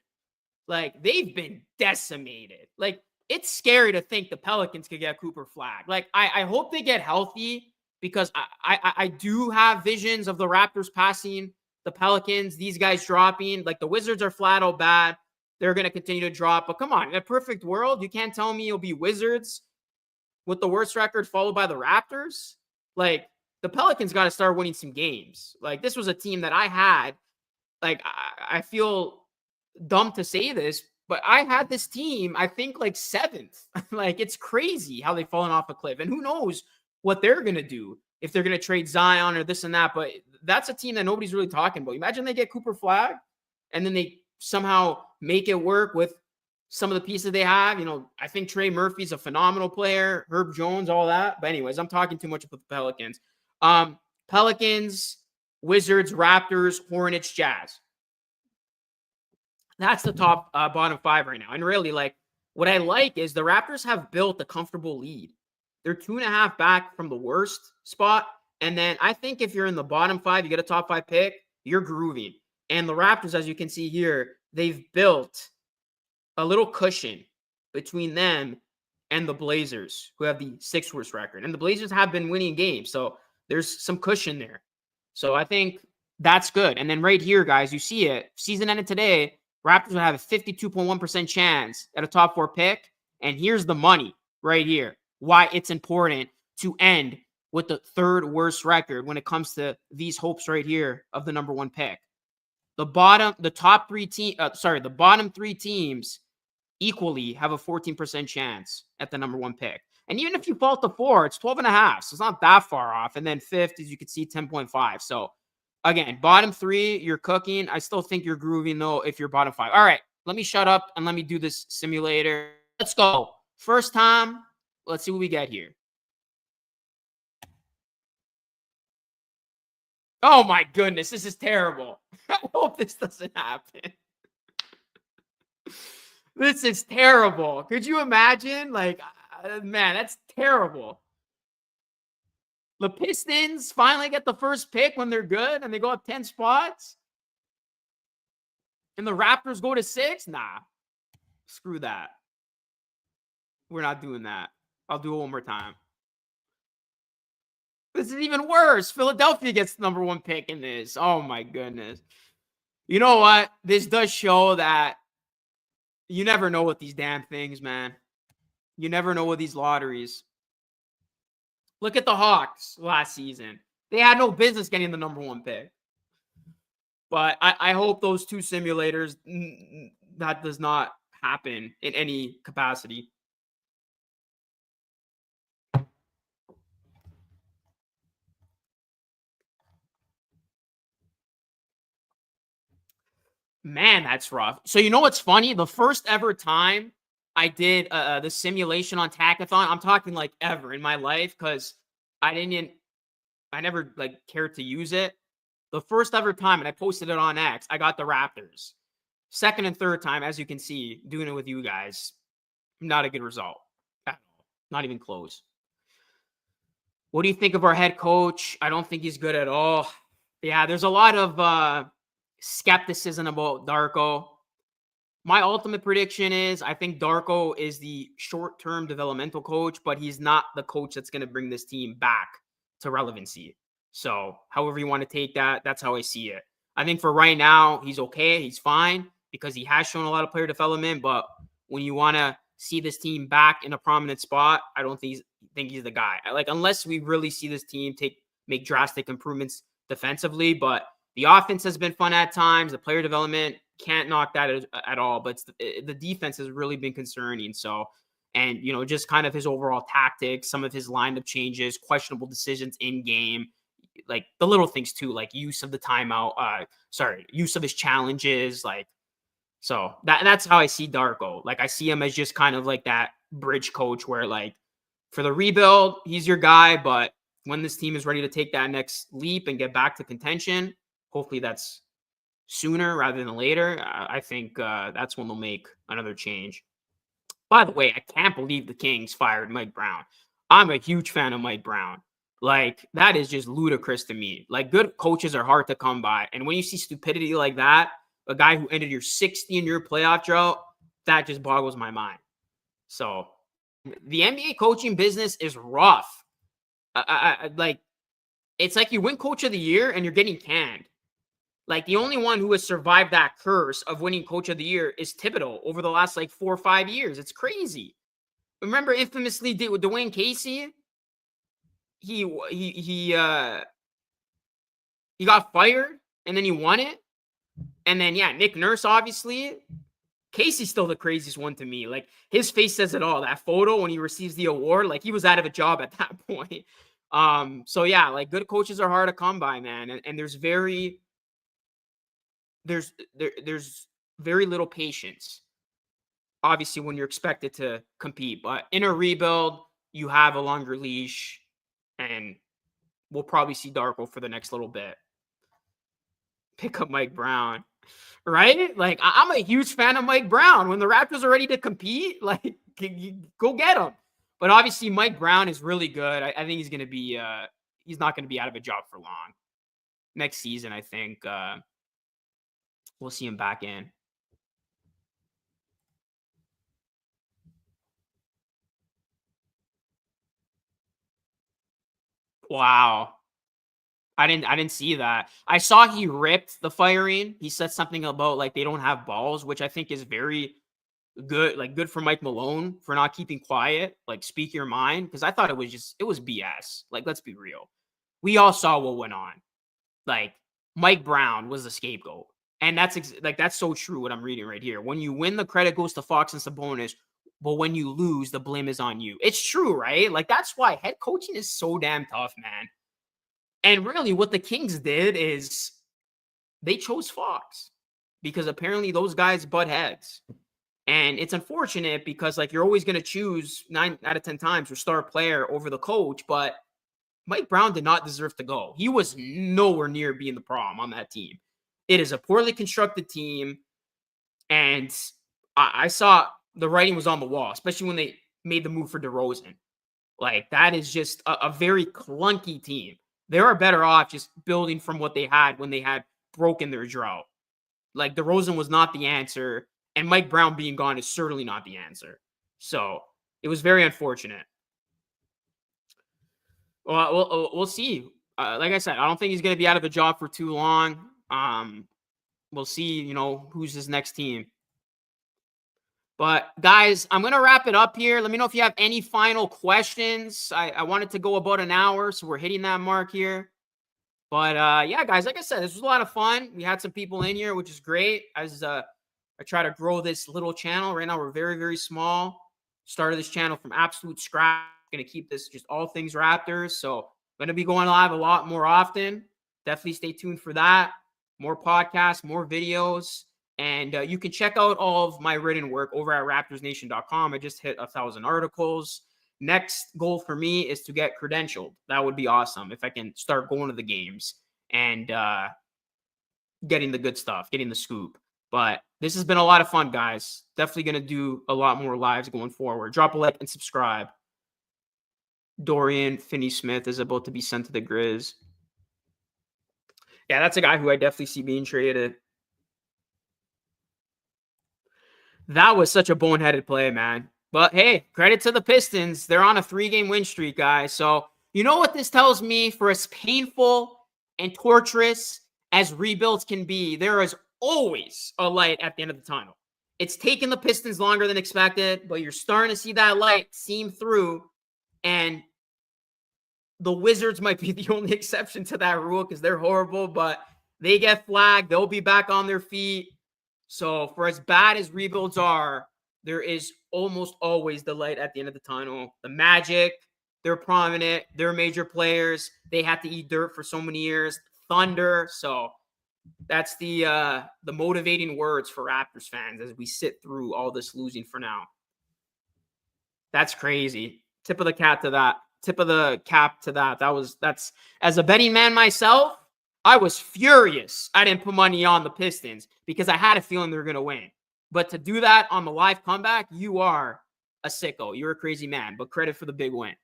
Like they've been decimated. Like it's scary to think the Pelicans could get Cooper Flag. Like I hope they get healthy. Because I do have visions of the Raptors passing the Pelicans, these guys dropping. Like the Wizards are flat out bad. They're going to continue to drop. But come on, in a perfect world, you can't tell me it'll be Wizards with the worst record followed by the Raptors. Like the Pelicans got to start winning some games. Like this was a team that I had. Like I feel dumb to say this, but I had this team, I think like 7th. Like it's crazy how they've fallen off a cliff. And who knows what they're going to do if they're going to trade Zion or this and that. But that's a team that nobody's really talking about. Imagine they get Cooper Flag and then they somehow make it work with some of the pieces they have. I think Trey Murphy's a phenomenal player, Herb Jones, all that. But anyways, I'm talking too much about the Pelicans. Pelicans, Wizards, Raptors, Hornets, Jazz. That's the top bottom 5 right now. And really, like, what I like is the Raptors have built a comfortable lead. They're 2.5 back from the worst spot. And then I think if you're in the bottom 5, you get a top 5 pick, you're grooving. And the Raptors, as you can see here, they've built a little cushion between them and the Blazers, who have the 6th worst record. And the Blazers have been winning games. So There's some cushion there. So I think that's good. And then right here, guys, you see it. Season ended today. Raptors will have a 52.1% chance at a top 4 pick. And here's the money right here. Why it's important to end with the third worst record when it comes to these hopes right here of the number 1 pick. The bottom 3 teams equally have a 14% chance at the number 1 pick. And even if you fall to 4, it's 12.5. So it's not that far off. And then fifth, as you can see, 10.5. So again, bottom 3, you're cooking. I still think you're grooving, though, if you're bottom 5. All right, let me shut up and let me do this simulator. Let's go. First time. Let's see what we get here. Oh, my goodness. This is terrible. I hope this doesn't happen. This is terrible. Could you imagine? Like, man, that's terrible. The Pistons finally get the first pick when they're good and they go up 10 spots. And the Raptors go to 6? Nah. Screw that. We're not doing that. I'll do it one more time. This is even worse. Philadelphia gets the number 1 pick in this. Oh, my goodness. You know what? This does show that you never know with these damn things, man. You never know with these lotteries. Look at the Hawks last season. They had no business getting the number 1 pick. But I hope those 2 simulators, that does not happen in any capacity. Man, that's rough. So you know what's funny? The first ever time I did the simulation on Tackathon, I'm talking like ever in my life, because I never like cared to use it. The first ever time, and I posted it on X, I got the Raptors. Second and third time, as you can see, doing it with you guys, not a good result at all. Not even close. What do you think of our head coach? I don't think he's good at all. Yeah, there's a lot of skepticism about Darko. My ultimate prediction is I think Darko is the short-term developmental coach, but he's not the coach that's going to bring this team back to relevancy. So however you want to take that, that's how I see it. I think for right now, he's okay. He's fine because he has shown a lot of player development. But when you want to see this team back in a prominent spot, I don't think he's the guy. Like, unless we really see this team make drastic improvements defensively. But the offense has been fun at times. The player development, can't knock that at all. But the defense has really been concerning. So, and, you know, just kind of his overall tactics, some of his lineup changes, questionable decisions in game, like the little things too, like use of the timeout, use of his challenges. Like, so that's how I see Darko. Like, I see him as just kind of like that bridge coach where, like, for the rebuild, he's your guy. But when this team is ready to take that next leap and get back to contention, hopefully that's sooner rather than later. I think that's when they'll make another change. By the way, I can't believe the Kings fired Mike Brown. I'm a huge fan of Mike Brown. Like, that is just ludicrous to me. Like, good coaches are hard to come by. And when you see stupidity like that, a guy who ended your 60-year playoff drought, that just boggles my mind. So the NBA coaching business is rough. Like, it's like you win coach of the year and you're getting canned. Like, the only one who has survived that curse of winning coach of the year is Thibodeau over the last, like, 4 or 5 years. It's crazy. Remember infamously with Dwayne Casey? He got fired and then he won it. And then, yeah, Nick Nurse, obviously. Casey's still the craziest one to me. Like, his face says it all. That photo when he receives the award, like, he was out of a job at that point. So yeah, like, good coaches are hard to come by, man. And there's very little patience, obviously, when you're expected to compete. But in a rebuild, you have a longer leash, and we'll probably see Darko for the next little bit. Pick up Mike Brown, right? Like, I'm a huge fan of Mike Brown. When the Raptors are ready to compete, like, go get him. But obviously, Mike Brown is really good. I think he's going to be he's not going to be out of a job for long. Next season, I think we'll see him back in. Wow. I didn't see that. I saw he ripped the firing. He said something about like they don't have balls, which I think is very good, like good for Mike Malone for not keeping quiet, like speak your mind. Because I thought it was BS. Like, let's be real. We all saw what went on. Like, Mike Brown was the scapegoat. And that's so true what I'm reading right here. When you win, the credit goes to Fox and Sabonis, but when you lose, the blame is on you. It's true, right? Like, that's why head coaching is so damn tough, man. And really what the Kings did is they chose Fox because apparently those guys butt heads. And it's unfortunate because like you're always going to choose 9 out of 10 times your star player over the coach, but Mike Brown did not deserve to go. He was nowhere near being the problem on that team. It is a poorly constructed team. And I saw the writing was on the wall, especially when they made the move for DeRozan. Like, that is just a very clunky team. They are better off just building from what they had when they had broken their drought. Like, DeRozan was not the answer, and Mike Brown being gone is certainly not the answer. So, it was very unfortunate. Well, we'll see. Like I said, I don't think he's going to be out of a job for too long. We'll see, who's his next team. But, guys, I'm going to wrap it up here. Let me know if you have any final questions. I wanted to go about an hour, so we're hitting that mark here. But, yeah, guys, like I said, this was a lot of fun. We had some people in here, which is great. As I try to grow this little channel. Right now, we're very, very small. Started this channel from absolute scratch. Going to keep this just all things Raptors. So, going to be going live a lot more often. Definitely stay tuned for that. More podcasts, more videos. And you can check out all of my written work over at raptorsnation.com. I just hit 1,000 articles. Next goal for me is to get credentialed. That would be awesome if I can start going to the games and getting the good stuff, getting the scoop. But this has been a lot of fun, guys. Definitely going to do a lot more lives going forward. Drop a like and subscribe. Dorian Finney-Smith is about to be sent to the Grizz. Yeah, that's a guy who I definitely see being traded. That was such a boneheaded play, man. But hey, credit to the Pistons. They're on a 3-game win streak, guys. So you know what this tells me? For as painful and torturous as rebuilds can be, there is always a light at the end of the tunnel. It's taken the Pistons longer than expected, but you're starting to see that light seem through. And the Wizards might be the only exception to that rule because they're horrible, but they get flagged. They'll be back on their feet. So for as bad as rebuilds are, there is almost always the light at the end of the tunnel. The Magic, they're prominent. They're major players. They had to eat dirt for so many years. Thunder. So that's the motivating words for Raptors fans as we sit through all this losing for now. That's crazy. Tip of the cap to that. That's as a betting man myself, I was furious I didn't put money on the Pistons because I had a feeling they were going to win. But to do that on the live comeback, you are a sicko. You're a crazy man, but credit for the big win.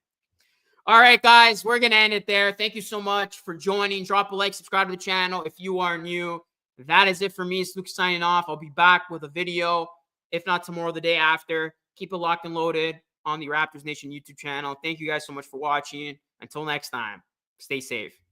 All right, guys, we're going to end it there. Thank you so much for joining. Drop a like, subscribe to the channel if you are new. That is it for me. It's Luke signing off. I'll be back with a video, if not tomorrow, the day after. Keep it locked and loaded on the Raptors Nation YouTube channel. Thank you guys so much for watching. Until next time, stay safe.